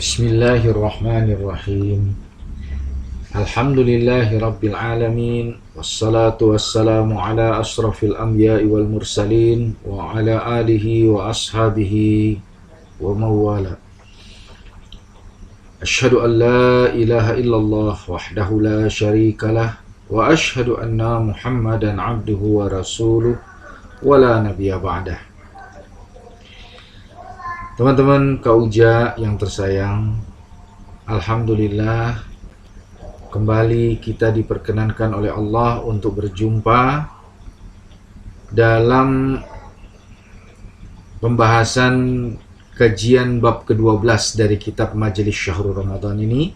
Bismillahirrahmanirrahim. Alhamdulillahi rabbil alamin. Wassalatu wassalamu ala asrafil anbiya'i wal mursalin wa ala alihi wa ashabihi wa mawala. Ashhadu an la ilaha illallah wahdahu la syarikalah wa ashhadu anna Muhammadan abduhu wa rasuluh wa la nabiyya ba'dah. Teman-teman Kauja yang tersayang, alhamdulillah kembali kita diperkenankan oleh Allah untuk berjumpa dalam pembahasan kajian bab ke-12 dari kitab Majelis Syahrul Ramadan ini.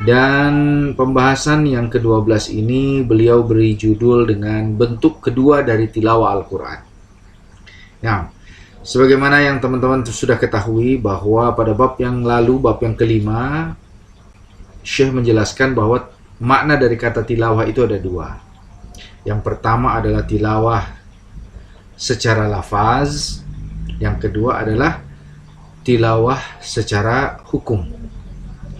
Dan pembahasan yang ke-12 ini beliau beri judul dengan bentuk kedua dari tilawah Al-Quran. Nah, sebagaimana yang teman-teman sudah ketahui bahwa pada bab yang lalu, bab yang kelima, Syekh menjelaskan bahwa makna dari kata tilawah itu ada dua. Yang pertama adalah tilawah secara lafaz, yang kedua adalah tilawah secara hukum.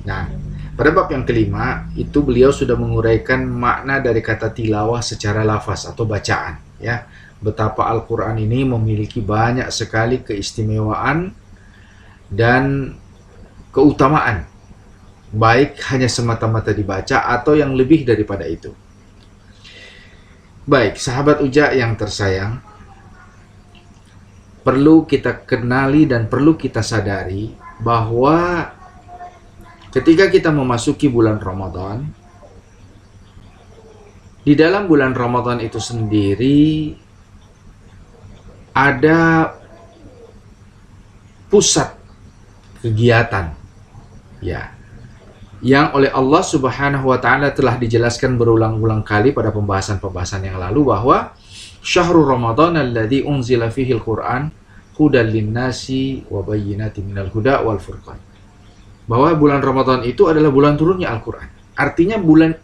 Nah, pada bab yang kelima itu beliau sudah menguraikan makna dari kata tilawah secara lafaz atau bacaan, ya. Betapa Al-Quran ini memiliki banyak sekali keistimewaan dan keutamaan, baik hanya semata-mata dibaca atau yang lebih daripada itu. Baik, sahabat Uja yang tersayang, perlu kita kenali dan perlu kita sadari bahwa ketika kita memasuki bulan Ramadan, di dalam bulan Ramadan itu sendiri ada pusat kegiatan, ya, yang oleh Allah Subhanahu wa Ta'ala telah dijelaskan berulang-ulang kali pada pembahasan-pembahasan yang lalu bahwa Syahrul Ramadan alladzi unzila fihi al-Qur'an hudal linnasi wa bayyinatin minal huda wal furqan. Bahwa bulan Ramadan itu adalah bulan turunnya Al-Qur'an. Artinya bulan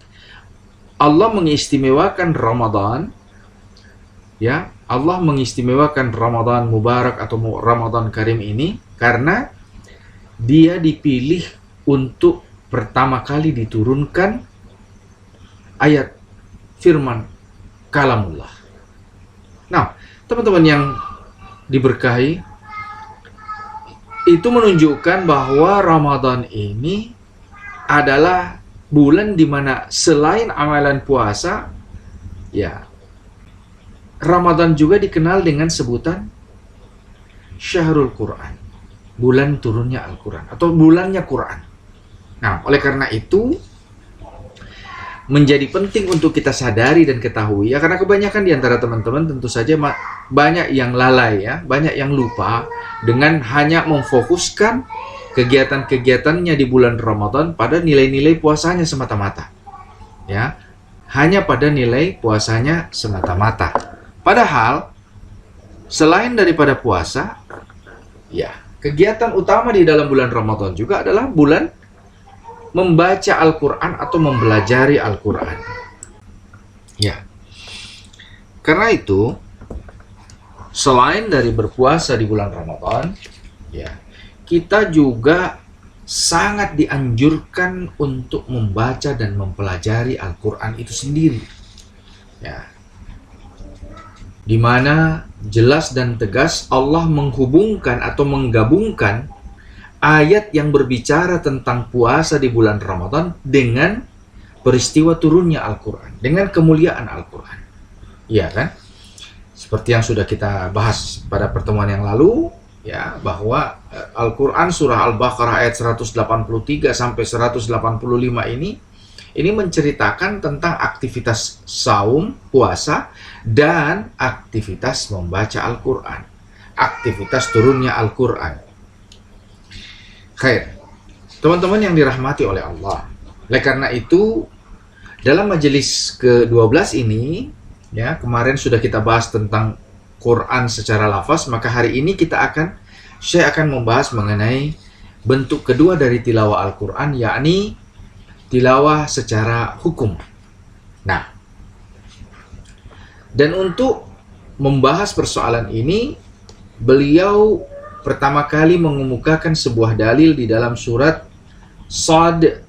Allah mengistimewakan Ramadan, ya, Allah mengistimewakan Ramadan Mubarak atau Ramadan Karim ini karena dia dipilih untuk pertama kali diturunkan ayat firman kalamullah. Nah, teman-teman yang diberkahi, itu menunjukkan bahwa Ramadan ini adalah bulan di mana selain amalan puasa, ya, Ramadan juga dikenal dengan sebutan Syahrul Quran, bulan turunnya Al-Quran atau bulannya Quran. Nah, oleh karena itu menjadi penting untuk kita sadari dan ketahui, ya, karena kebanyakan di antara teman-teman tentu saja banyak yang lalai, ya, banyak yang lupa dengan hanya memfokuskan kegiatan-kegiatannya di bulan Ramadan pada nilai-nilai puasanya semata-mata, ya, hanya pada nilai puasanya semata-mata. Padahal selain daripada puasa, ya, kegiatan utama di dalam bulan Ramadan juga adalah bulan membaca Al-Quran atau mempelajari Al-Quran. Ya, karena itu selain dari berpuasa di bulan Ramadan, ya, kita juga sangat dianjurkan untuk membaca dan mempelajari Al-Quran itu sendiri, ya, di mana jelas dan tegas Allah menghubungkan atau menggabungkan ayat yang berbicara tentang puasa di bulan Ramadan dengan peristiwa turunnya Al-Quran, dengan kemuliaan Al-Quran. Iya kan? Seperti yang sudah kita bahas pada pertemuan yang lalu, ya, bahwa Al-Quran surah Al-Baqarah ayat 183 sampai 185 ini menceritakan tentang aktivitas saum, puasa, dan aktivitas membaca Al-Quran, aktivitas turunnya Al-Quran. Khair, teman-teman yang dirahmati oleh Allah. Oleh karena itu, dalam majelis ke-12 ini, ya, kemarin sudah kita bahas tentang Quran secara lafaz, maka hari ini saya akan membahas mengenai bentuk kedua dari tilawah Al-Quran, yakni tilawah secara hukum. Nah, dan untuk membahas persoalan ini, beliau pertama kali mengemukakan sebuah dalil di dalam surat Shad,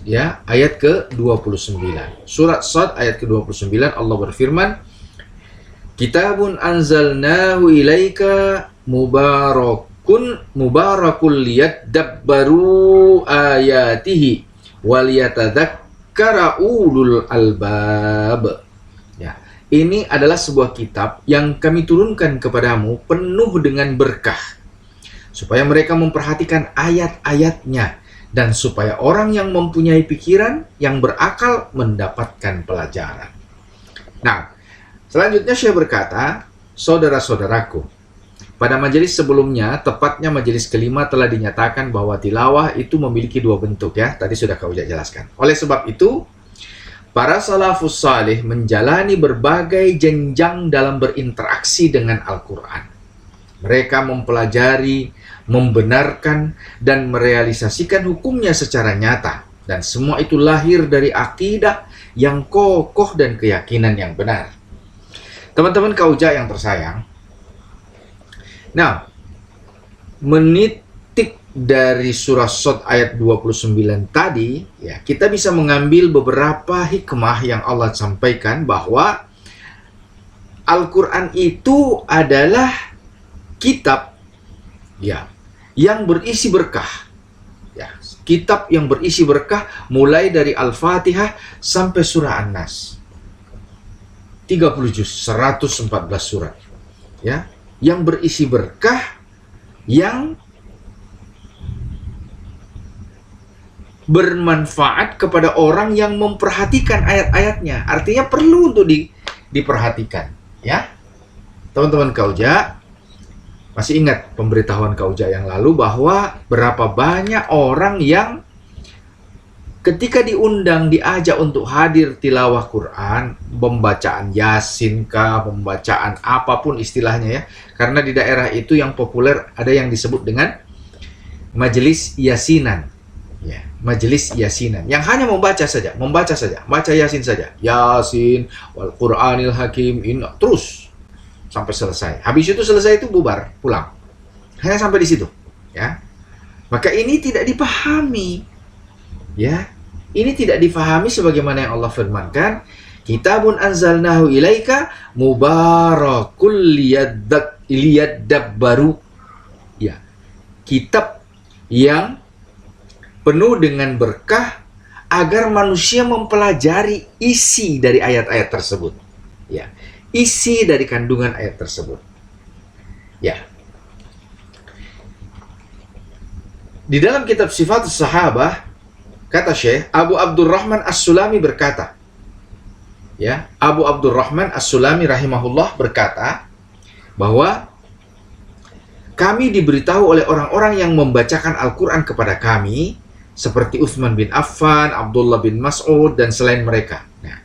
ya, ayat ke-29. Surat Shad ayat ke-29 Allah berfirman, Kitabun anzalnahu ilaika mubarakul liyadabbaru ayatihi waliyatadzakkara ulul albab. Ya, ini adalah sebuah kitab yang kami turunkan kepadamu penuh dengan berkah, supaya mereka memperhatikan ayat-ayatnya dan supaya orang yang mempunyai pikiran yang berakal mendapatkan pelajaran. Nah, selanjutnya Syekh berkata, saudara-saudaraku, pada majelis sebelumnya, tepatnya majelis kelima, telah dinyatakan bahwa tilawah itu memiliki dua bentuk, ya. Tadi sudah kau jelaskan. Oleh sebab itu, para salafus salih menjalani berbagai jenjang dalam berinteraksi dengan Al-Quran. Mereka mempelajari, membenarkan, dan merealisasikan hukumnya secara nyata. Dan semua itu lahir dari akidah yang kokoh dan keyakinan yang benar. Teman-teman Kauja yang tersayang, nah, menitik dari surah Shad ayat 29 tadi, ya, kita bisa mengambil beberapa hikmah yang Allah sampaikan bahwa Al-Quran itu adalah kitab, ya, yang berisi berkah. Ya, kitab yang berisi berkah mulai dari Al-Fatihah sampai surah An-Nas. 30 juz, 114 surat. Ya, yang berisi berkah, yang bermanfaat kepada orang yang memperhatikan ayat-ayatnya. Artinya perlu untuk diperhatikan, ya. Teman-teman Kauja, masih ingat pemberitahuan Kauja yang lalu bahwa berapa banyak orang yang ketika diundang, diajak untuk hadir tilawah Quran, pembacaan Yasin kah, pembacaan apapun istilahnya, ya. Karena di daerah itu yang populer ada yang disebut dengan majelis Yasinan. Ya, majelis Yasinan yang hanya membaca saja, baca Yasin saja. Yasin wal Qur'anil Hakim, terus sampai selesai. Habis itu selesai itu bubar, pulang. Hanya sampai di situ, ya. Maka ini tidak dipahami. Ya, ini tidak difahami sebagaimana yang Allah firmankan, Kitabun anzalnahu ilaika mubarakul liyadabbaru. Ya, kitab yang penuh dengan berkah agar manusia mempelajari isi dari ayat-ayat tersebut. Ya, isi dari kandungan ayat tersebut. Ya. Di dalam kitab Sifatus Sahabah, kata Syekh Abu Abdurrahman As-Sulami berkata, ya, Abu Abdurrahman As-Sulami rahimahullah berkata bahwa kami diberitahu oleh orang-orang yang membacakan Al-Quran kepada kami, seperti Utsman bin Affan, Abdullah bin Mas'ud, dan selain mereka. Nah,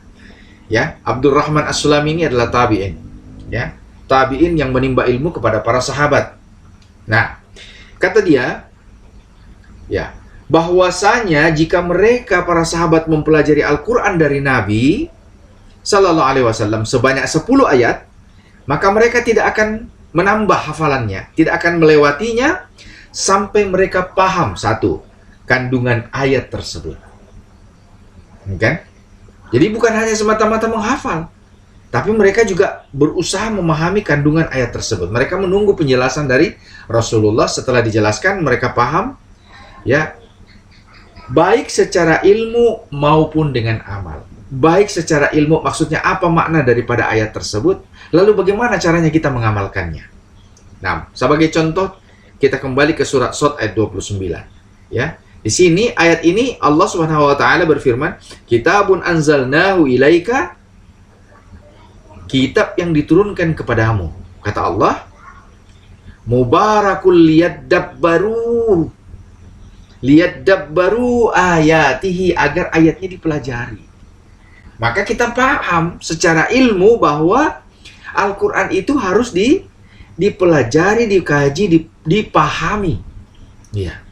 ya, Abdurrahman As-Sulami ini adalah tabi'in, ya, tabi'in yang menimba ilmu kepada para sahabat. Nah, kata dia, ya, bahwasanya jika mereka para sahabat mempelajari Al-Quran dari Nabi Sallallahu Alaihi Wasallam sebanyak 10 ayat, maka mereka tidak akan menambah hafalannya, tidak akan melewatinya sampai mereka paham satu kandungan ayat tersebut. Kan? Jadi bukan hanya semata-mata menghafal, tapi mereka juga berusaha memahami kandungan ayat tersebut. Mereka menunggu penjelasan dari Rasulullah. Setelah dijelaskan, mereka paham, ya, baik secara ilmu maupun dengan amal. Baik secara ilmu, maksudnya apa makna daripada ayat tersebut, lalu bagaimana caranya kita mengamalkannya. Nah, sebagai contoh, kita kembali ke surat Shad ayat 29. Ya, di sini ayat ini Allah Subhanahu wa taala berfirman, Kitabun anzalnahu ilaika, kitab yang diturunkan kepadamu. Kata Allah, mubarakul liyadabbaru ayatihi, agar ayatnya dipelajari. Maka kita paham secara ilmu bahwa Al-Quran itu harus dipelajari, dikaji, dipahami. Ya.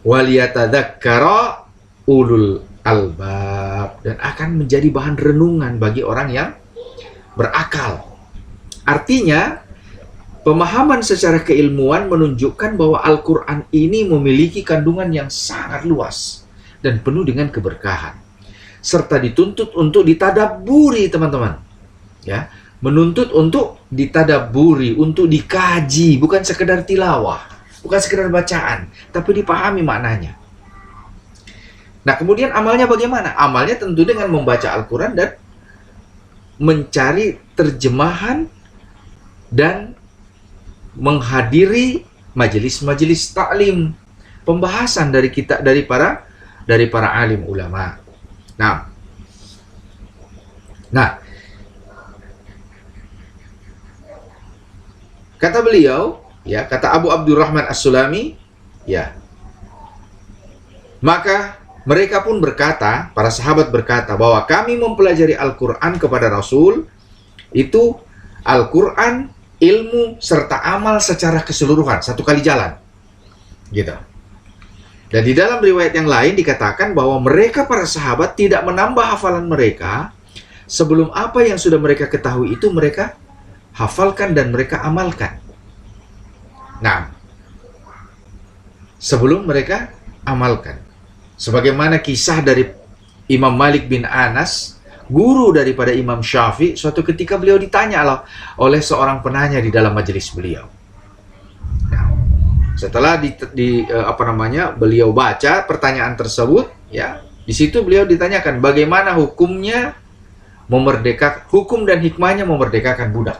Waliyatadzakkara ulul albab, dan akan menjadi bahan renungan bagi orang yang berakal. Artinya, Pemahaman secara keilmuan menunjukkan bahwa Al-Quran ini memiliki kandungan yang sangat luas dan penuh dengan keberkahan, serta dituntut untuk ditadabburi, teman-teman. Ya, menuntut untuk ditadabburi, untuk dikaji, bukan sekedar tilawah, bukan sekedar bacaan, tapi dipahami maknanya. Nah, kemudian amalnya bagaimana? Amalnya tentu dengan membaca Al-Quran dan mencari terjemahan dan menghadiri majelis-majelis taklim, pembahasan dari para alim ulama. Nah, kata beliau, ya, kata Abu Abdurrahman As-Sulami, ya, maka mereka pun berkata, para sahabat berkata bahwa kami mempelajari Al-Quran kepada Rasul itu Al-Quran, ilmu serta amal secara keseluruhan, satu kali jalan, gitu. Dan di dalam riwayat yang lain dikatakan bahwa mereka para sahabat tidak menambah hafalan mereka sebelum apa yang sudah mereka ketahui itu mereka hafalkan dan mereka amalkan. Nah, sebelum mereka amalkan, sebagaimana kisah dari Imam Malik bin Anas, guru daripada Imam Syafi'i, suatu ketika beliau ditanya oleh seorang penanya di dalam majelis beliau. Nah, setelah beliau baca pertanyaan tersebut, ya, di situ beliau ditanyakan bagaimana hukumnya hukum dan hikmahnya memerdekakan budak.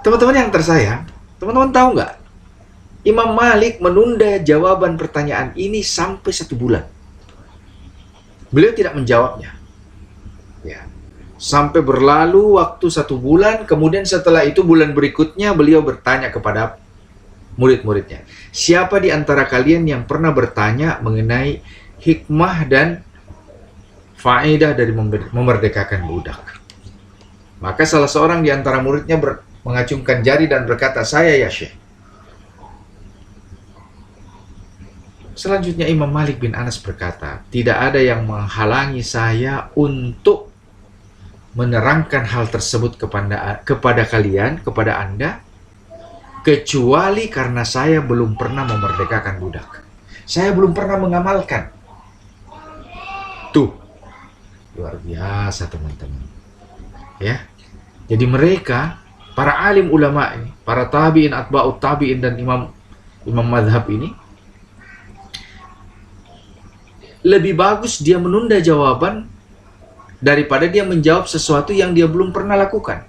Teman-teman yang tersayang, teman-teman tahu nggak? Imam Malik menunda jawaban pertanyaan ini sampai 1 bulan. Beliau tidak menjawabnya. Ya. Sampai berlalu waktu 1 bulan, kemudian setelah itu bulan berikutnya beliau bertanya kepada murid-muridnya. Siapa di antara kalian yang pernah bertanya mengenai hikmah dan faedah dari memerdekakan budak? Maka salah seorang di antara muridnya mengacungkan jari dan berkata, saya ya Syekh. Selanjutnya Imam Malik bin Anas berkata, tidak ada yang menghalangi saya untuk menerangkan hal tersebut kepada kalian, kepada Anda, kecuali karena saya belum pernah memerdekakan budak. Saya belum pernah mengamalkan. Tuh, luar biasa teman-teman. Ya, jadi mereka, para alim ulama ini, para tabi'in, atba'ut tabi'in dan imam madhab ini, lebih bagus dia menunda jawaban daripada dia menjawab sesuatu yang dia belum pernah lakukan.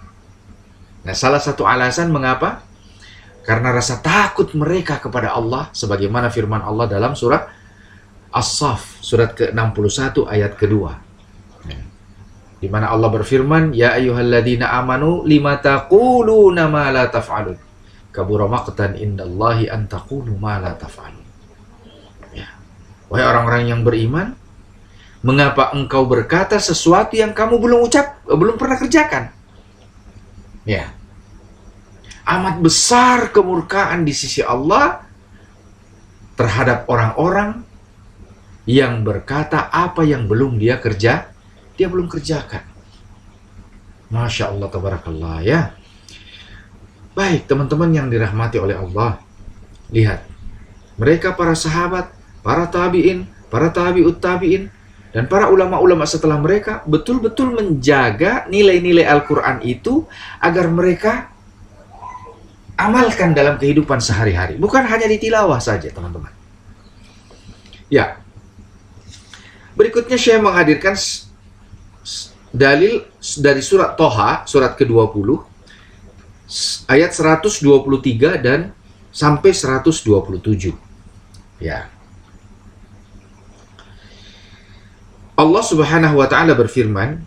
Nah, salah satu alasan mengapa? Karena rasa takut mereka kepada Allah, sebagaimana firman Allah dalam surah As-Saff, surat ke-61 ayat kedua. Di mana Allah berfirman, ya ayyuhalladzina amanu lima taquluna ma la taf'alun. Kabura maqtan indallahi an taqulu ma la taf'alun. Wahai orang-orang yang beriman, mengapa engkau berkata sesuatu yang kamu belum pernah kerjakan? Ya. Amat besar kemurkaan di sisi Allah terhadap orang-orang yang berkata apa yang belum dia belum kerjakan. Masya Allah, tabarakallah, ya. Baik, teman-teman yang dirahmati oleh Allah. Lihat, mereka para sahabat, para tabi'in, para tabi'ut tabi'in, dan para ulama-ulama setelah mereka betul-betul menjaga nilai-nilai Al-Quran itu agar mereka amalkan dalam kehidupan sehari-hari. Bukan hanya di tilawah saja, teman-teman. Ya. Berikutnya saya menghadirkan dalil dari surat Toha, surat ke-20, ayat 123 dan sampai 127. Ya. Allah Subhanahu wa Ta'ala berfirman,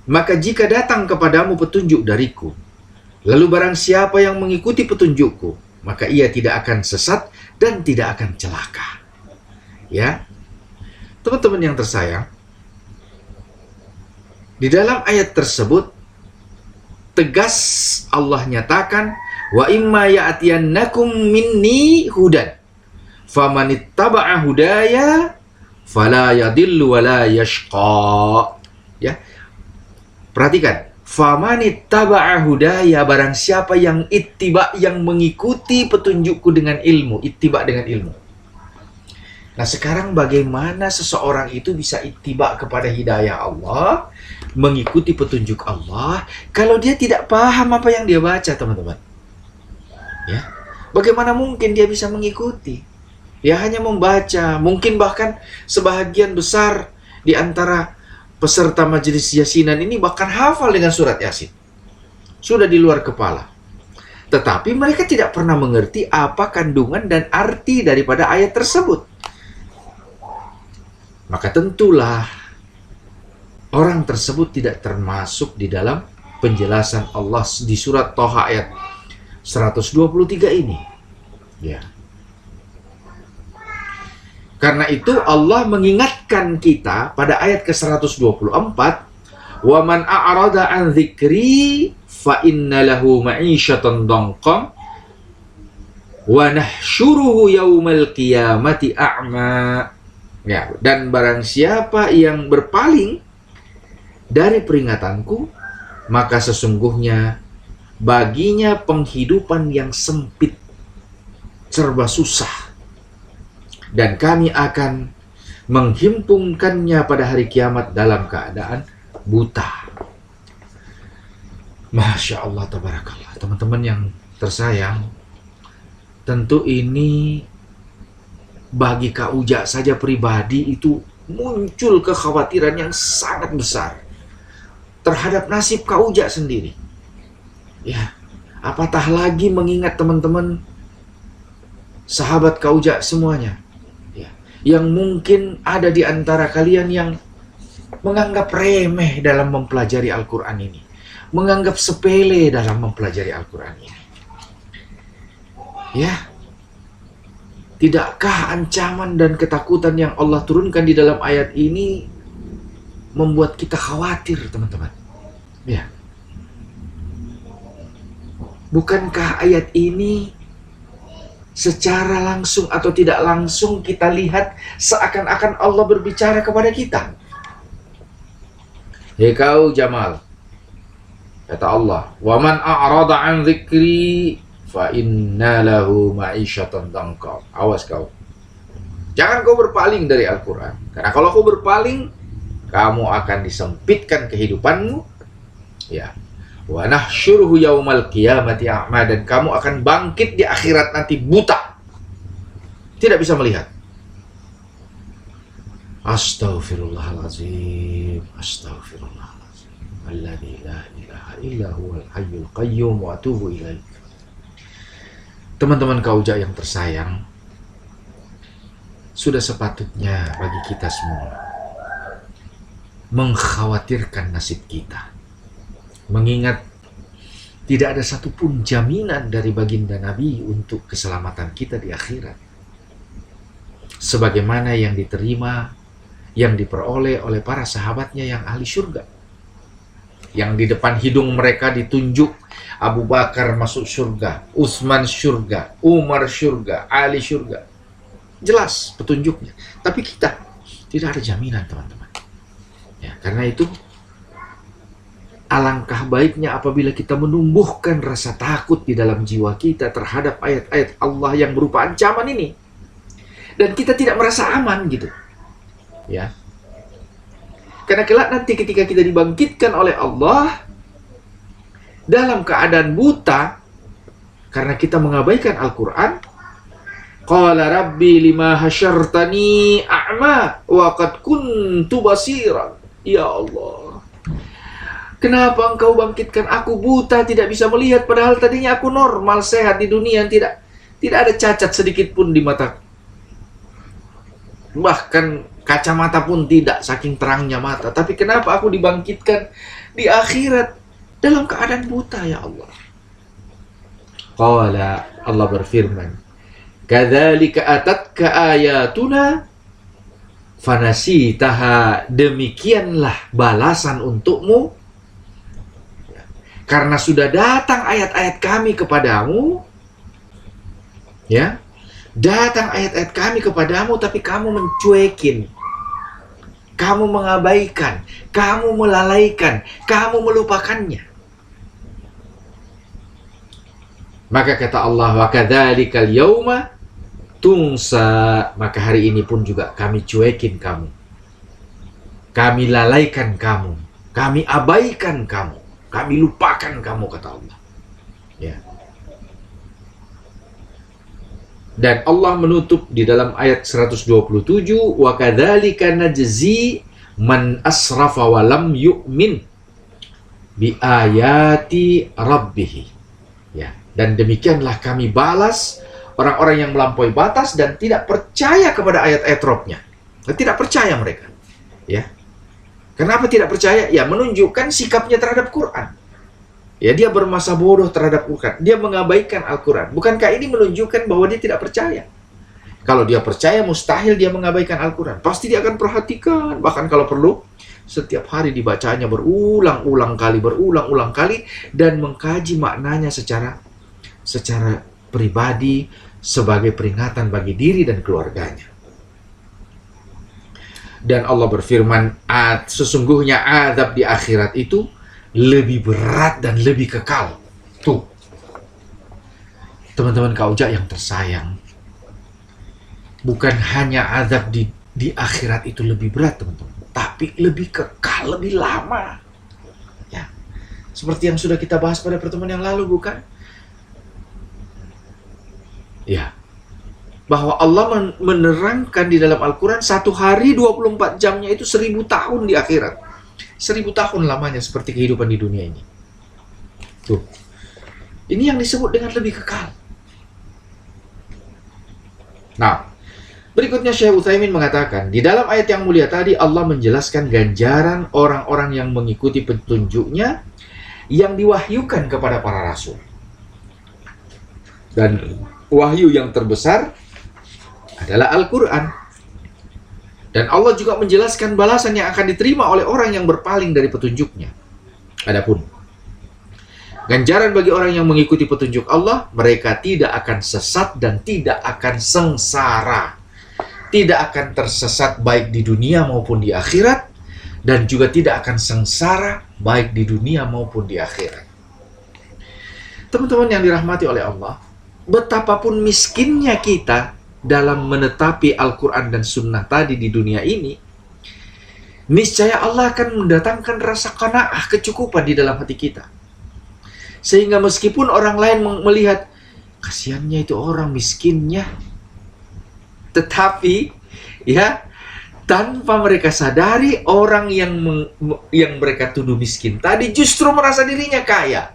maka jika datang kepadamu petunjuk dariku, lalu barang siapa yang mengikuti petunjukku, maka ia tidak akan sesat dan tidak akan celaka. Ya, teman-teman yang tersayang, di dalam ayat tersebut tegas Allah nyatakan, wa imma ya'tiyannakum minni hudan famanittaba'a hudaya fala yadillu wala yashqa. Ya. Perhatikan, Famanittaba'a hudaya, barang siapa yang ittiba, yang mengikuti petunjukku dengan ilmu, ittiba dengan ilmu. Nah, sekarang bagaimana seseorang itu bisa ittiba kepada hidayah Allah, mengikuti petunjuk Allah, kalau dia tidak paham apa yang dia baca, teman-teman? Ya, bagaimana mungkin dia bisa mengikuti? Dia hanya membaca, mungkin bahkan sebahagian besar di antara peserta majelis yasinan ini bahkan hafal dengan surat Yasin. Sudah di luar kepala. Tetapi mereka tidak pernah mengerti apa kandungan dan arti daripada ayat tersebut. Maka tentulah orang tersebut tidak termasuk di dalam penjelasan Allah di surat Thaha ayat 123 ini. Ya. Karena itu Allah mengingatkan kita pada ayat ke-124, "Wa man a'rada an dzikri fa inna lahu ma'isyatan dhanqa wa nahsyuruhu yaumal qiyamati a'ma." Ya, dan barang siapa yang berpaling dari peringatanku, maka sesungguhnya baginya penghidupan yang sempit, serba susah. Dan kami akan menghimpunkannya pada hari kiamat dalam keadaan buta. Masya Allah, tabarakallah. Teman-teman yang tersayang, tentu ini bagi Kak Uja saja pribadi itu muncul kekhawatiran yang sangat besar terhadap nasib Kak Uja sendiri. Ya, apatah lagi mengingat teman-teman sahabat Kak Uja semuanya. Yang mungkin ada di antara kalian yang menganggap remeh dalam mempelajari Al-Quran ini, menganggap sepele dalam mempelajari Al-Quran ini. Ya, tidakkah ancaman dan ketakutan yang Allah turunkan di dalam ayat ini membuat kita khawatir, teman-teman? Ya, bukankah ayat ini secara langsung atau tidak langsung kita lihat seakan-akan Allah berbicara kepada kita? Hei kau Jamal, kata Allah, "Wa man a'rada an dzikri fa inna lahu ma'isyatan dhanqa." Awas kau. Jangan kau berpaling dari Al-Quran. Karena kalau kau berpaling, kamu akan disempitkan kehidupanmu. Ya. Wa nahsyuruhu yaumal qiyamati a'ma, dan kamu akan bangkit di akhirat nanti buta, tidak bisa melihat. Astaghfirullahaladzim, astaghfirullahaladzim, alladzi la ilaha illa huwal hayyul qayyum wa atubu ilaih. Teman-teman Kak Uja yang tersayang, sudah sepatutnya bagi kita semua mengkhawatirkan nasib kita, mengingat tidak ada satupun jaminan dari baginda Nabi untuk keselamatan kita di akhirat, sebagaimana yang diterima, yang diperoleh oleh para sahabatnya yang ahli surga, yang di depan hidung mereka ditunjuk Abu Bakar masuk surga, Utsman surga, Umar surga, Ali surga. Jelas petunjuknya. Tapi kita tidak ada jaminan, teman-teman. Ya, karena itu alangkah baiknya apabila kita menumbuhkan rasa takut di dalam jiwa kita terhadap ayat-ayat Allah yang berupa ancaman ini. Dan kita tidak merasa aman gitu. Ya. Karena kelak nanti ketika kita dibangkitkan oleh Allah dalam keadaan buta karena kita mengabaikan Al-Quran, qala rabbi lima hasyartani a'ma wa qad kuntu basiran. Ya Allah, kenapa engkau bangkitkan aku buta, tidak bisa melihat, padahal tadinya aku normal, sehat di dunia, tidak ada cacat sedikit pun di mataku. Bahkan kacamata pun tidak, saking terangnya mata. Tapi kenapa aku dibangkitkan di akhirat dalam keadaan buta, ya Allah? Qala, Allah berfirman, kadzalika atatka ayatuna fanasitaha, demikianlah balasan untukmu karena sudah datang ayat-ayat kami kepadamu, ya, datang ayat-ayat kami kepadamu tapi kamu mencuekin, kamu mengabaikan, kamu melalaikan, kamu melupakannya. Maka kata Allah, wa kadzalikal yauma tungsa, maka hari ini pun juga kami cuekin kamu, kami lalaikan kamu, kami abaikan kamu, kami lupakan kamu, kata Allah. Ya. Dan Allah menutup di dalam ayat 127, wa kadzalika najzi man asrafa wa lam yu'min bi ayati rabbih. Ya, dan demikianlah kami balas orang-orang yang melampaui batas dan tidak percaya kepada ayat-ayat Rabb-nya. Tidak percaya mereka. Ya. Kenapa tidak percaya? Ya, menunjukkan sikapnya terhadap Quran. Ya, dia bermasa bodoh terhadap Quran. Dia mengabaikan Al-Quran. Bukankah ini menunjukkan bahwa dia tidak percaya? Kalau dia percaya, mustahil dia mengabaikan Al-Quran. Pasti dia akan perhatikan. Bahkan kalau perlu, setiap hari dibacanya berulang-ulang kali. Dan mengkaji maknanya secara pribadi, sebagai peringatan bagi diri dan keluarganya. Dan Allah berfirman, sesungguhnya azab di akhirat itu lebih berat dan lebih kekal. Tuh, teman-teman Kak Uja yang tersayang, bukan hanya azab di akhirat itu lebih berat, teman-teman, tapi lebih kekal, lebih lama. Ya, seperti yang sudah kita bahas pada pertemuan yang lalu, bukan? Ya, bahwa Allah menerangkan di dalam Al-Quran, satu hari 24 jamnya itu 1000 tahun di akhirat. 1000 tahun lamanya seperti kehidupan di dunia ini. Tuh, ini yang disebut dengan lebih kekal. Nah, berikutnya Syekh Utsaimin mengatakan, di dalam ayat yang mulia tadi Allah menjelaskan ganjaran orang-orang yang mengikuti petunjuknya yang diwahyukan kepada para rasul. Dan wahyu yang terbesar adalah Al-Quran. Dan Allah juga menjelaskan balasan yang akan diterima oleh orang yang berpaling dari petunjuknya. Adapun ganjaran bagi orang yang mengikuti petunjuk Allah, mereka tidak akan sesat dan tidak akan sengsara. Tidak akan tersesat baik di dunia maupun di akhirat, dan juga tidak akan sengsara baik di dunia maupun di akhirat. Teman-teman yang dirahmati oleh Allah, betapapun miskinnya kita dalam menetapi Al-Quran dan Sunnah tadi di dunia ini, niscaya Allah akan mendatangkan rasa qanaah, kecukupan di dalam hati kita. Sehingga meskipun orang lain melihat, kasihannya itu orang miskinnya, tetapi ya, tanpa mereka sadari, orang yang mereka tuduh miskin tadi justru merasa dirinya kaya.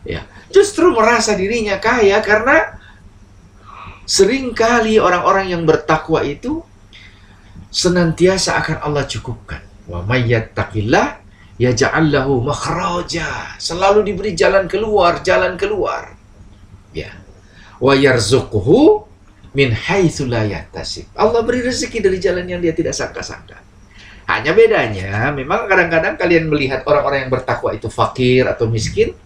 Ya, justru merasa dirinya kaya karena seringkali orang-orang yang bertakwa itu senantiasa akan Allah cukupkan. Wa may yattaqillah yaj'al lahu makhraja. Selalu diberi jalan keluar. Ya. Wa yarzuquhu min haitsu la yahtasib. Allah beri rezeki dari jalan yang dia tidak sangka-sangka. Hanya bedanya, memang kadang-kadang kalian melihat orang-orang yang bertakwa itu fakir atau miskin,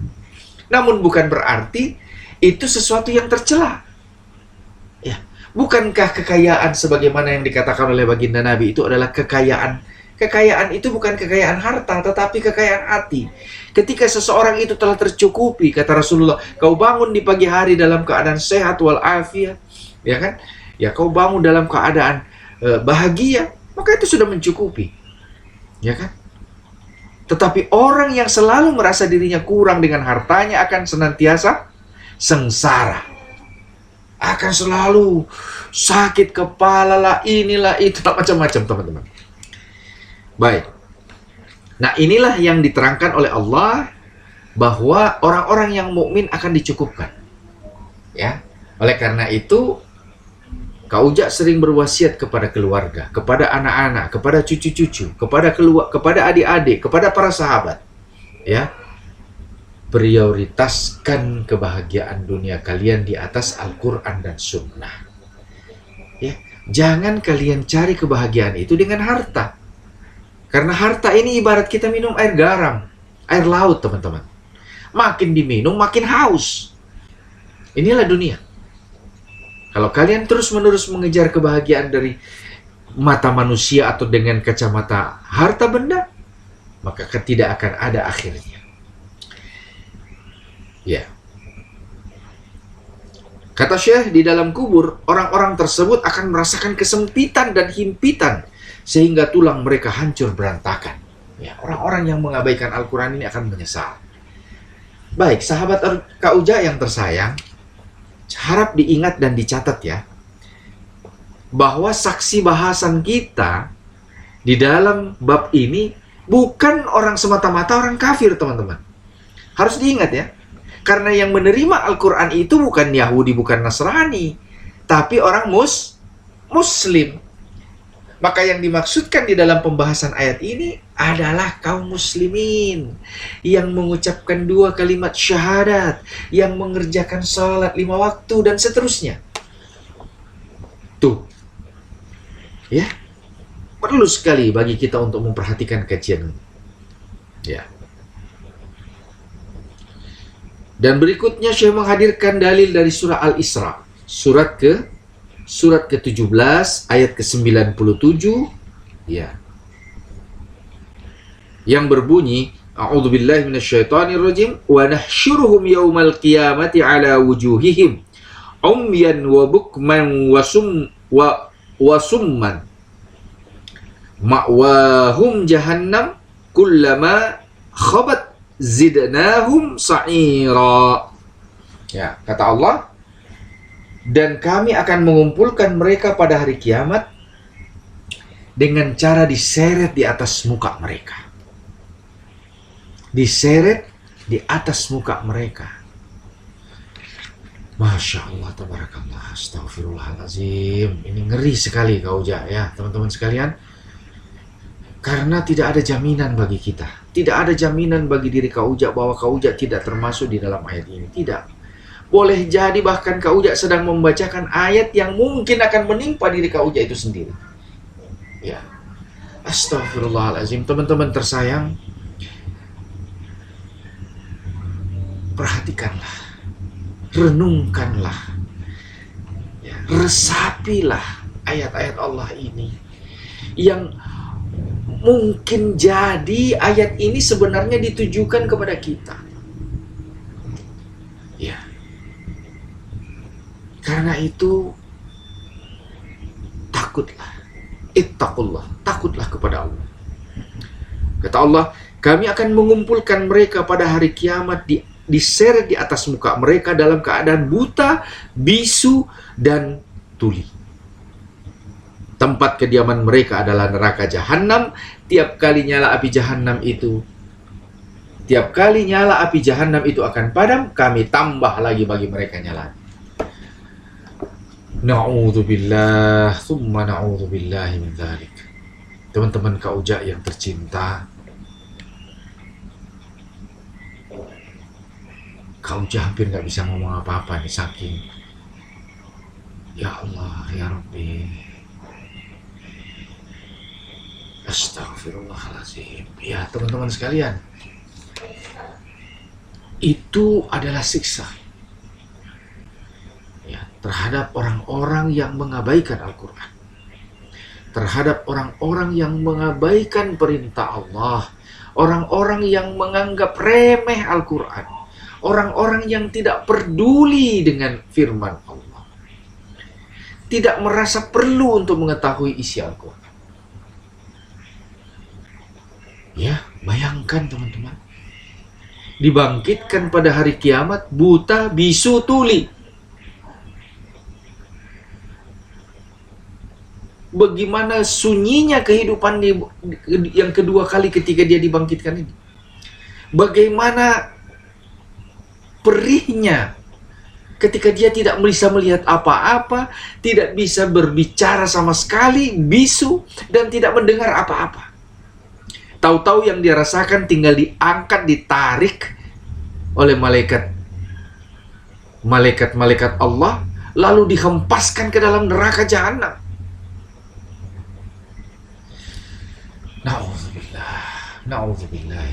namun bukan berarti itu sesuatu yang tercela. Ya, bukankah kekayaan sebagaimana yang dikatakan oleh baginda Nabi itu adalah kekayaan? Kekayaan itu bukan kekayaan harta, tetapi kekayaan hati. Ketika seseorang itu telah tercukupi, kata Rasulullah, kau bangun di pagi hari dalam keadaan sehat walafiat, ya kan? Ya, kau bangun dalam keadaan bahagia, maka itu sudah mencukupi, ya kan? Tetapi orang yang selalu merasa dirinya kurang dengan hartanya akan senantiasa sengsara. Akan selalu sakit kepala lah, inilah itu, macam-macam, teman-teman. Baik. Nah, inilah yang diterangkan oleh Allah, bahwa orang-orang yang mukmin akan dicukupkan. Ya. Oleh karena itu, Kak Uja sering berwasiat kepada keluarga, kepada anak-anak, kepada cucu-cucu, kepada adik-adik, kepada para sahabat. Ya. Prioritaskan kebahagiaan dunia kalian di atas Al-Quran dan Sunnah. Ya, jangan kalian cari kebahagiaan itu dengan harta. Karena harta ini ibarat kita minum air garam, air laut, teman-teman. Makin diminum, makin haus. Inilah dunia. Kalau kalian terus-menerus mengejar kebahagiaan dari mata manusia atau dengan kacamata harta benda, maka tidak akan ada akhirnya. Ya. Kata Syekh, di dalam kubur, orang-orang tersebut akan merasakan kesempitan dan himpitan, sehingga tulang mereka hancur berantakan. Ya, orang-orang yang mengabaikan Al-Quran ini akan menyesal. Baik, sahabat Kak Uja yang tersayang, harap diingat dan dicatat ya, bahwa saksi bahasan kita di dalam bab ini bukan orang semata-mata orang kafir, teman-teman. Harus diingat ya. Karena yang menerima Al-Quran itu bukan Yahudi, bukan Nasrani, tapi orang Muslim. Maka yang dimaksudkan di dalam pembahasan ayat ini adalah kaum muslimin yang mengucapkan 2 kalimat syahadat, yang mengerjakan salat 5 waktu, dan seterusnya. Tuh. Ya. Perlu sekali bagi kita untuk memperhatikan kajian ini. Ya. Dan berikutnya Syekh menghadirkan dalil dari surah Al-Isra, surat ke-17 ayat ke-97, ya. Yang berbunyi, A'udzubillahi minasyaitonirrajim, wa nahsyuruhum yaumal qiyamati ala wujuhihim umyan wa bukman wa summan ma'wahum jahannam kullama khabat zidnahum sa'ira. Ya, kata Allah, dan kami akan mengumpulkan mereka pada hari kiamat dengan cara diseret di atas muka mereka. Diseret di atas muka mereka. Masya Allah, tabarakallah, astagfirullahaladzim. Ini ngeri sekali Kak Uja ya, teman-teman sekalian. Karena tidak ada jaminan bagi kita. Tidak ada jaminan bagi diri Kak Uja bahwa Kak Uja tidak termasuk di dalam ayat ini. Tidak. Boleh jadi bahkan Kak Uja sedang membacakan ayat yang mungkin akan menimpa diri Kak Uja itu sendiri. Ya. Astagfirullahaladzim. Teman-teman tersayang, perhatikanlah. Renungkanlah. Ya. Resapilah ayat-ayat Allah ini. Yang mungkin jadi ayat ini sebenarnya ditujukan kepada kita. Ya. Karena itu takutlah. Ittaqullah, takutlah kepada Allah. Kata Allah, kami akan mengumpulkan mereka pada hari kiamat diseret di atas muka mereka dalam keadaan buta, bisu, dan tuli. Tempat kediaman mereka adalah neraka jahanam. Tiap kali nyala api jahanam itu akan padam, kami tambah lagi bagi mereka nyala. Na'udzubillah, thumma na'udzubillahi min dzalik. Teman-teman Kak Uja yang tercinta, Kak Uja hampir nggak bisa ngomong apa-apa nih, saking ya Allah, ya Rabbi. Astagfirullahaladzim. Ya teman-teman sekalian, itu adalah siksa ya, terhadap orang-orang yang mengabaikan Al-Quran, terhadap orang-orang yang mengabaikan perintah Allah, orang-orang yang menganggap remeh Al-Quran, orang-orang yang tidak peduli dengan firman Allah, tidak merasa perlu untuk mengetahui isi Al-Quran. Ya, bayangkan teman-teman, dibangkitkan pada hari kiamat buta, bisu, tuli. Bagaimana sunyinya kehidupan yang kedua kali ketika dia dibangkitkan ini. Bagaimana perihnya ketika dia tidak bisa melihat apa-apa, tidak bisa berbicara sama sekali, bisu, dan tidak mendengar apa-apa. Tahu-tahu yang dia rasakan tinggal diangkat, ditarik oleh malaikat Allah, lalu dihempaskan ke dalam neraka jahanam. Na'udzubillah.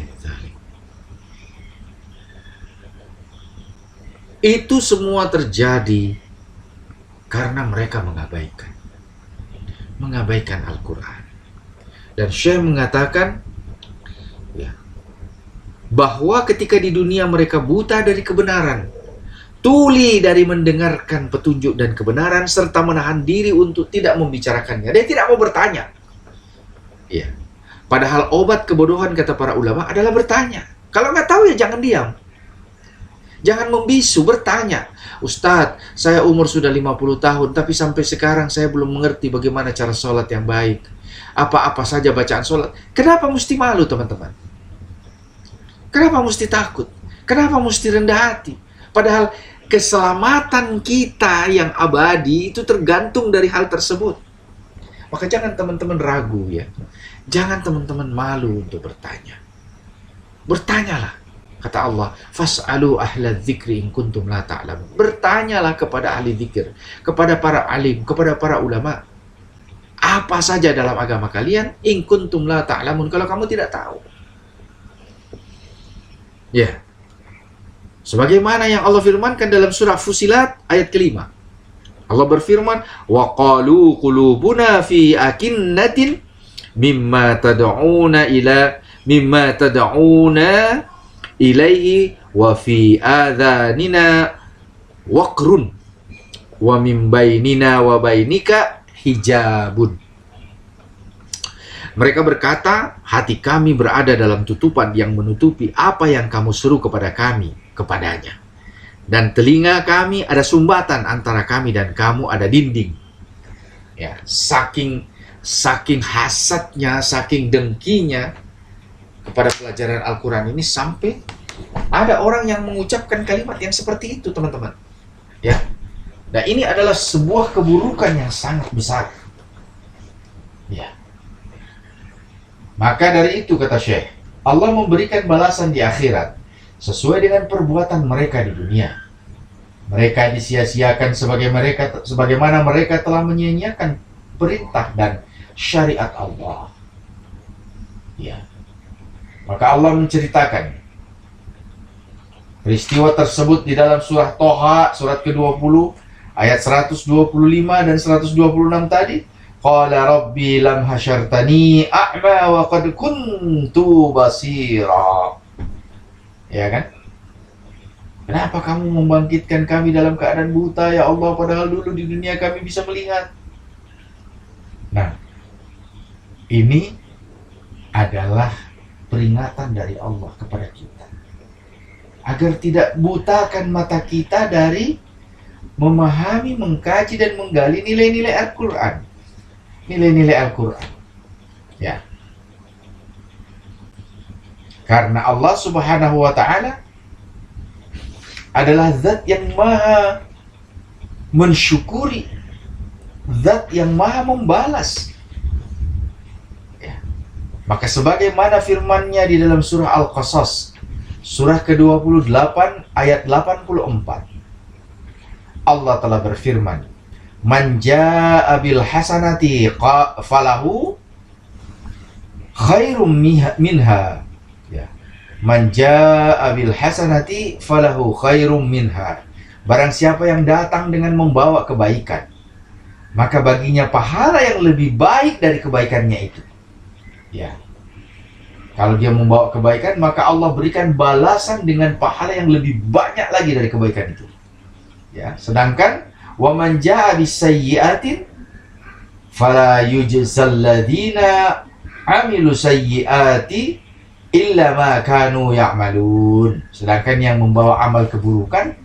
Itu semua terjadi karena mereka mengabaikan. mengabaikan Al-Quran. Dan Syekh mengatakan ya, bahwa ketika di dunia mereka buta dari kebenaran, tuli dari mendengarkan petunjuk dan kebenaran, serta menahan diri untuk tidak membicarakannya. Dia tidak mau bertanya. Ya. Padahal obat kebodohan, kata para ulama, adalah bertanya. Kalau nggak tahu ya jangan diam. Jangan membisu, bertanya. Ustadz, saya umur sudah 50 tahun, tapi sampai sekarang saya belum mengerti bagaimana cara sholat yang baik. Apa-apa saja bacaan sholat. Kenapa mesti malu, teman-teman? Kenapa mesti takut? Kenapa mesti rendah hati? Padahal keselamatan kita yang abadi itu tergantung dari hal tersebut. Maka jangan teman-teman ragu ya. Jangan teman-teman malu untuk bertanya. Bertanyalah. Kata Allah, fas'alu ahla dzikri in kuntum la ta'lamun. Bertanyalah kepada ahli zikir, kepada para alim, kepada para ulama. Apa saja dalam agama kalian, in kuntum la ta'lamun, kalau kamu tidak tahu. Ya. Sebagaimana yang Allah firmankan dalam surah Fusilat ayat ke-5. Allah berfirman, wa qalu qulubuna fi akinnatin mimma tad'una ilaihi wa fi adhanina waqrun wa min bainina wa bainika hijabun. Mereka berkata, hati kami berada dalam tutupan yang menutupi apa yang kamu suruh kepada kami kepadanya, dan telinga kami ada sumbatan antara kami dan kamu ada dinding. Ya, saking hasadnya, saking dengkinya kepada pelajaran Al-Quran ini, sampai ada orang yang mengucapkan kalimat yang seperti itu, teman-teman. Ya. Nah, ini adalah sebuah keburukan yang sangat besar. Ya. Maka dari itu, kata Syekh, Allah memberikan balasan di akhirat sesuai dengan perbuatan mereka di dunia. Mereka disia-siakan sebagaimana mereka telah menyia-nyiakan perintah dan syariat Allah. Ya. Maka Allah menceritakan peristiwa tersebut di dalam surah Toha, surat ke-20, ayat 125 dan 126 tadi. Qala rabbi lam hasyartani a'ma wa qad kuntu basira. Ya kan? Kenapa kamu membangkitkan kami dalam keadaan buta, ya Allah, padahal dulu di dunia kami bisa melihat. Nah, ini adalah peringatan dari Allah kepada kita, agar tidak butakan mata kita dari memahami, mengkaji, dan menggali nilai-nilai Al-Quran. Nilai-nilai Al-Quran. Ya. Karena Allah Subhanahu wa Ta'ala adalah zat yang maha mensyukuri, zat yang maha membalas. Maka sebagaimana firman-Nya di dalam surah Al-Qasas, surah ke-28 ayat 84. Allah telah berfirman, "Man jaa'a bil hasanati falahu khairum minha." Ya. Man jaa'a bil hasanati falahu khairum minha. Barang siapa yang datang dengan membawa kebaikan, maka baginya pahala yang lebih baik dari kebaikannya itu. Ya. Kalau dia membawa kebaikan, maka Allah berikan balasan dengan pahala yang lebih banyak lagi dari kebaikan itu. Ya, sedangkan wa man jaa bisayyi'atin fala yujzal ladzina amilu sayyi'ati illa ma kanu ya'malun. Sedangkan yang membawa amal keburukan,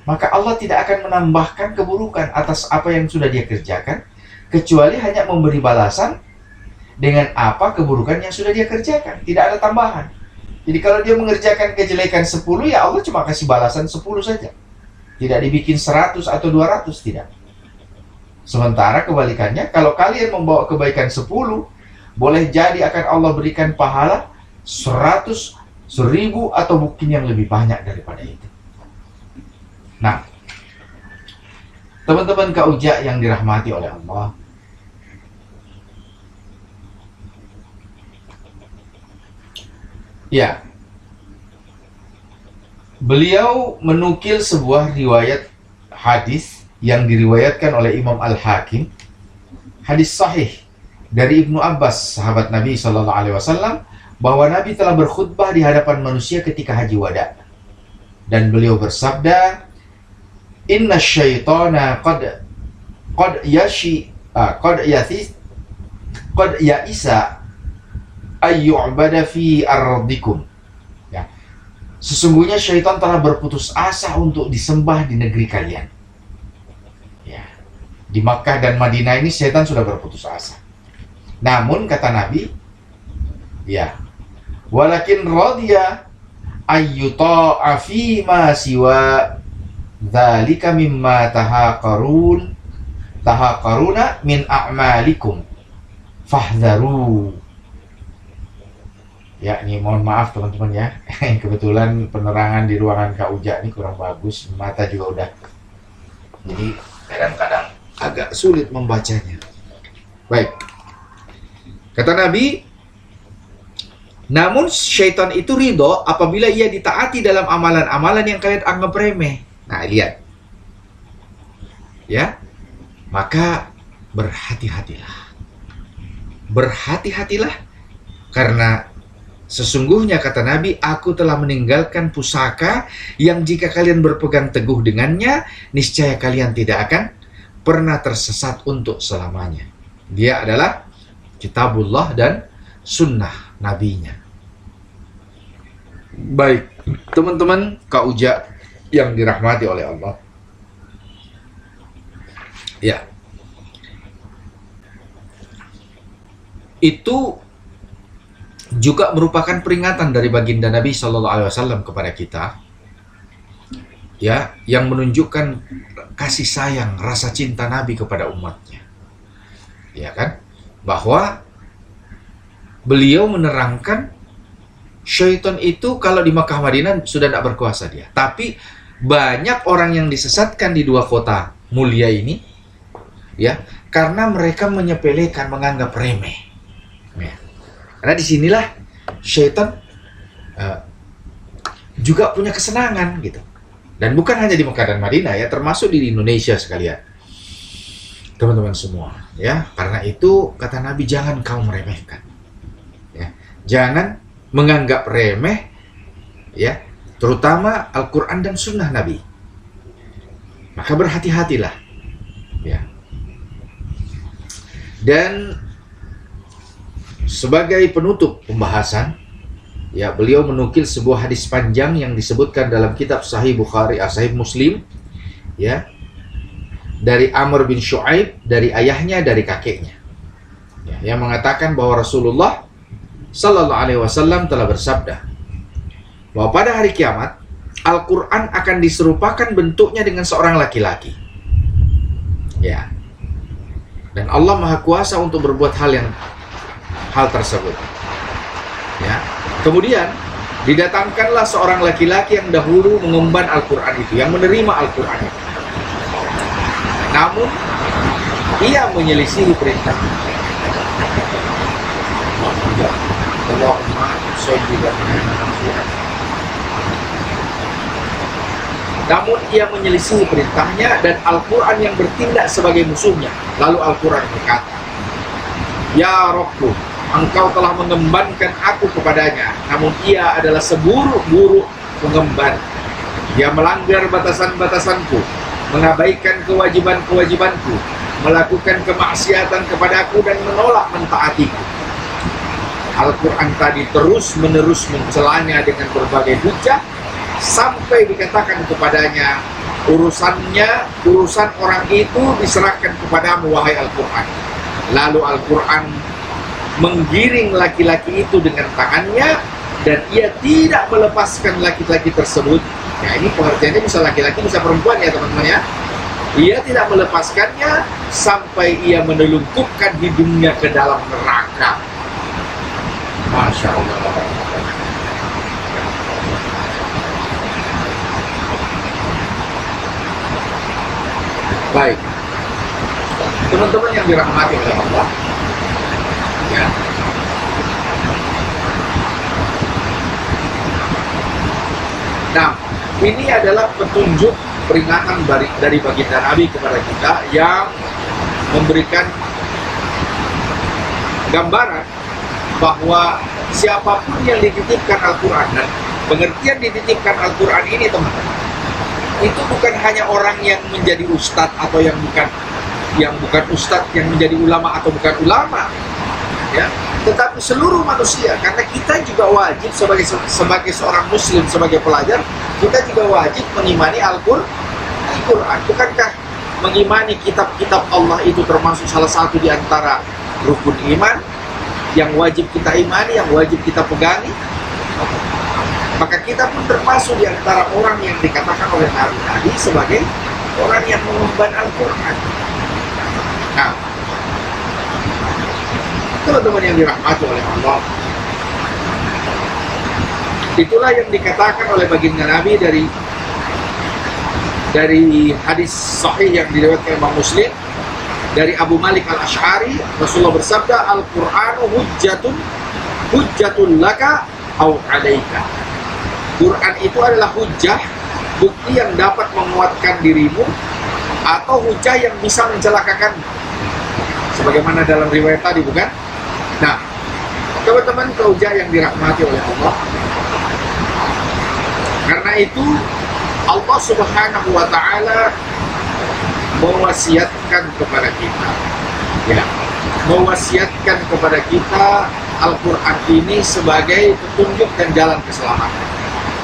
maka Allah tidak akan menambahkan keburukan atas apa yang sudah dia kerjakan, kecuali hanya memberi balasan dengan apa keburukan yang sudah dia kerjakan. Tidak ada tambahan. Jadi kalau dia mengerjakan kejelekan 10, ya Allah cuma kasih balasan 10 saja. Tidak dibikin 100 atau 200, tidak. Sementara kebalikannya, kalau kalian membawa kebaikan 10, boleh jadi akan Allah berikan pahala 100, 1000, atau mungkin yang lebih banyak daripada itu. Nah, teman-teman Kauja yang dirahmati oleh Allah, ya, beliau menukil sebuah riwayat hadis yang diriwayatkan oleh Imam Al-Hakim hadis sahih dari Ibnu Abbas, sahabat Nabi Shallallahu Alaihi Wasallam, bahwa Nabi telah berkhutbah di hadapan manusia ketika haji wada, dan beliau bersabda, Inna syaitana qad ya'isa ayyu'bada fi ardikum. Ya. Sesungguhnya syaitan telah berputus asa untuk disembah di negeri kalian. Ya. Di Makkah dan Madinah ini syaitan sudah berputus asa. Namun kata Nabi, ya, walakin radiya ayyuta'a fi ma siwa dzalika mimma tahaqaruna min a'malikum fahdharu. Ya, ini mohon maaf teman-teman ya. Kebetulan penerangan di ruangan Kak Uja ini kurang bagus, mata juga udah. Jadi kadang-kadang agak sulit membacanya. Baik. Kata Nabi, namun syaitan itu ridho apabila ia ditaati dalam amalan-amalan yang kalian anggap remeh. Nah, lihat. Ya. Maka berhati-hatilah. Berhati-hatilah karena sesungguhnya kata Nabi, aku telah meninggalkan pusaka yang jika kalian berpegang teguh dengannya, niscaya kalian tidak akan pernah tersesat untuk selamanya. Dia adalah kitabullah dan sunnah nabinya. Baik, teman-teman Kak Uja yang dirahmati oleh Allah. Ya. Itu juga merupakan peringatan dari baginda Nabi Shallallahu Alaihi Wasallam kepada kita, ya, yang menunjukkan kasih sayang, rasa cinta Nabi kepada umatnya, ya kan, bahwa beliau menerangkan syaitan itu kalau di Makkah Madinah sudah tidak berkuasa dia, tapi banyak orang yang disesatkan di dua kota mulia ini, ya, karena mereka menyepelekan, menganggap remeh. Ya. Karena disinilah syaitan juga punya kesenangan gitu. Dan bukan hanya di Mekah dan Madinah ya, termasuk di Indonesia sekalian. Teman-teman semua, ya. Karena itu kata Nabi, jangan kau meremehkan. Ya. Jangan menganggap remeh ya, terutama Al-Qur'an dan sunnah Nabi. Maka berhati-hatilah. Ya. Dan sebagai penutup pembahasan, ya, beliau menukil sebuah hadis panjang yang disebutkan dalam kitab Sahih Bukhari, Sahih Muslim, ya, dari Amr bin Shu'aib, dari ayahnya, dari kakeknya, ya, yang mengatakan bahwa Rasulullah Sallallahu Alaihi Wasallam telah bersabda bahwa pada hari kiamat Al-Quran akan diserupakan bentuknya dengan seorang laki-laki, ya, dan Allah Maha Kuasa untuk berbuat hal tersebut, ya. Kemudian didatangkanlah seorang laki-laki yang dahulu mengemban Al-Quran itu, yang menerima Al-Quran itu. Namun ia menyelisihi perintah. Namun ia menyelisihi perintahnya dan Al-Quran yang bertindak sebagai musuhnya. Lalu Al-Quran berkata, Ya Rabbku, Engkau telah mengembankan aku kepadanya, namun ia adalah seburuk-buruk pengemban. Dia melanggar batasan-batasanku, mengabaikan kewajiban-kewajibanku, melakukan kemaksiatan kepadaku dan menolak mentaatiku. Al-Quran tadi terus-menerus mencelanya dengan berbagai hujah, sampai dikatakan kepadanya, urusan orang itu diserahkan kepadamu, wahai Al-Quran. Lalu Al-Quran menggiring laki-laki itu dengan tangannya, dan ia tidak melepaskan laki-laki tersebut. Ya, ini pengertiannya bisa laki-laki, bisa perempuan ya teman-teman ya. Ia tidak melepaskannya sampai ia menelungkupkan hidungnya ke dalam neraka. Masya Allah. Baik, teman-teman yang dirahmati oleh Allah, ya. Nah, ini adalah petunjuk peringatan dari baginda Nabi kepada kita yang memberikan gambaran bahwa siapapun yang dititipkan Al-Quran, dan pengertian dititipkan Al-Quran ini teman-teman, itu bukan hanya orang yang menjadi ustadz atau yang bukan ustadz, yang menjadi ulama atau bukan ulama, ya, tetapi seluruh manusia. Karena kita juga wajib sebagai seorang muslim, sebagai pelajar, kita juga wajib mengimani Al-Quran. Bukankah mengimani kitab-kitab Allah itu termasuk salah satu di antara rukun iman yang wajib kita imani, yang wajib kita pegangi? Maka kita pun termasuk di antara orang yang dikatakan oleh Nabi tadi sebagai orang yang mengemban Al-Quran. Nah, teman-teman yang dirahmati oleh Allah, itulah yang dikatakan oleh baginda Nabi dari hadis sahih yang diriwayatkan Imam Muslim dari Abu Malik Al-Asy'ari. Rasulullah bersabda, Al-Qur'anu hujjatun laka au 'alaika. Quran itu adalah hujjah, bukti yang dapat menguatkan dirimu, atau hujjah yang bisa mencelakakan, sebagaimana dalam riwayat tadi, bukan? Nah, teman-teman hujjah yang dirahmati oleh Allah, karena itu Allah Subhanahu wa Ta'ala mewasiatkan kepada kita, ya, mewasiatkan kepada kita Al-Quran ini sebagai petunjuk dan jalan keselamatan,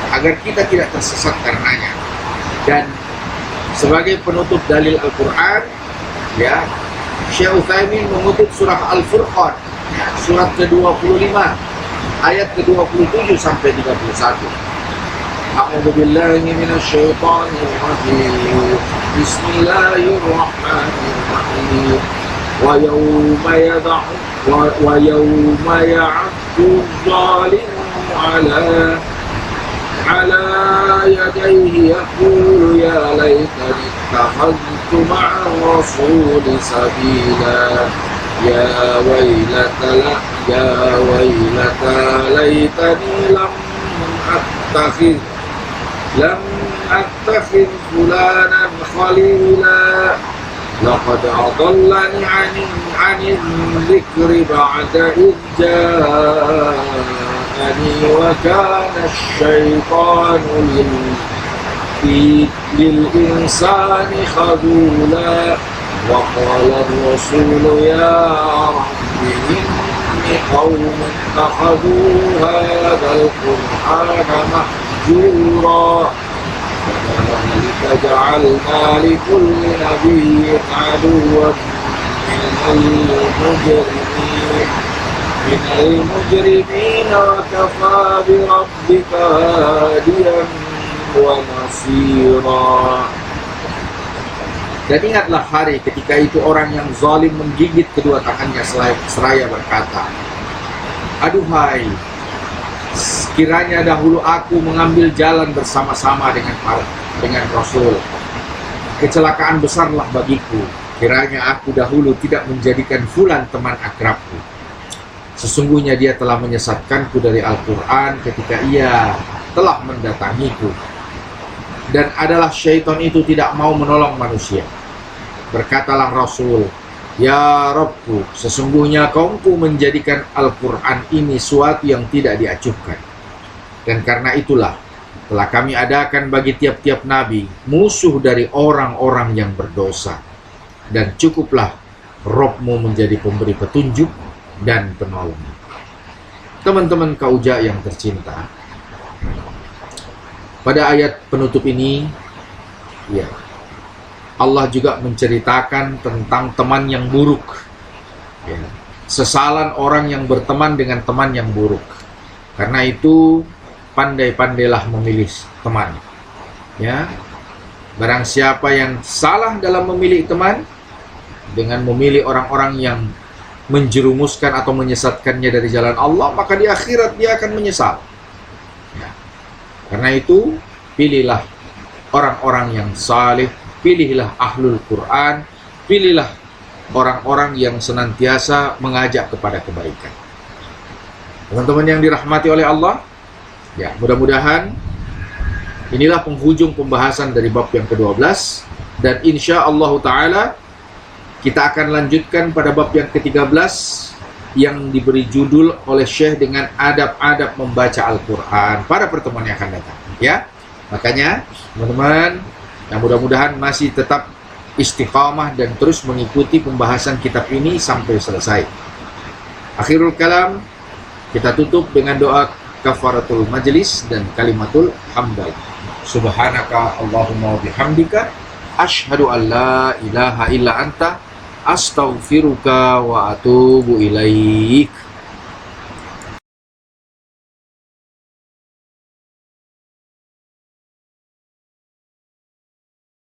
agar kita tidak tersesat karenanya. Dan sebagai penutup dalil Al-Quran, ya, Syekh Utsaimin mengutip surah Al-Furqan, ya, surat ke-25 ayat ke-27 sampai 31. A'udzu billahi minasyaitonir rajim. Bismillahirrahmanirrahim. Wa yawma ya'addu adh-dhalimu ala yadayhi yaqulu ya laitani ittakhadhtu ma'a rasuli sabila. Ya waylata laitani lam attakhidh fulanan khalila. Laqad adallani 'anil dhikri ba'da idh ja'ani wa kana asy-syaitanu lil insani khadula. Wa qala ar-rasulu ya rabbi inni qaumun ittakhadhu hadzal qur'ana mahjura. Kadzalika ja'alna likulli nabiyyin 'aduwwan minal mujrimin wa kafaa bi rabbika hadiyan wa nasira. Dan ingatlah hari ketika itu orang yang zalim menggigit kedua tangannya seraya berkata, aduhai, sekiranya dahulu aku mengambil jalan bersama-sama dengan Rasul, kecelakaan besarlah bagiku kiranya aku dahulu tidak menjadikan fulan teman akrabku. Sesungguhnya dia telah menyesatkanku dari Al-Quran ketika ia telah mendatangiku, dan adalah syaitan itu tidak mau menolong manusia. Berkatalah Rasul, ya Rabbku, sesungguhnya kaumku menjadikan Al-Quran ini suatu yang tidak diacuhkan, dan karena itulah telah kami adakan bagi tiap-tiap nabi musuh dari orang-orang yang berdosa, dan cukuplah Rabbmu menjadi pemberi petunjuk dan penolong. Teman-teman kauja yang tercinta, pada ayat penutup ini, ya, Allah juga menceritakan tentang teman yang buruk, ya, sesalan orang yang berteman dengan teman yang buruk. Karena itu pandai-pandailah memilih teman, ya. Barang siapa yang salah dalam memilih teman, dengan memilih orang-orang yang menjerumuskan atau menyesatkannya dari jalan Allah, maka di akhirat dia akan menyesal, ya. Karena itu pilihlah orang-orang yang saleh, pilihlah ahlul Quran, pilihlah orang-orang yang senantiasa mengajak kepada kebaikan. Teman-teman yang dirahmati oleh Allah, ya, mudah-mudahan inilah penghujung pembahasan dari bab yang ke-12, dan insya Allah Ta'ala kita akan lanjutkan pada bab yang ke-13 yang diberi judul oleh Syekh dengan adab-adab membaca Al-Quran pada pertemuan yang akan datang. Ya, makanya teman-teman, yang mudah-mudahan masih tetap istiqamah dan terus mengikuti pembahasan kitab ini sampai selesai. Akhirul kalam, kita tutup dengan doa kafaratul majlis dan kalimatul hamdalah. Subhanaka Allahumma wa bihamdika asyhadu an la ilaha illa anta astaghfiruka wa atubu ilaik.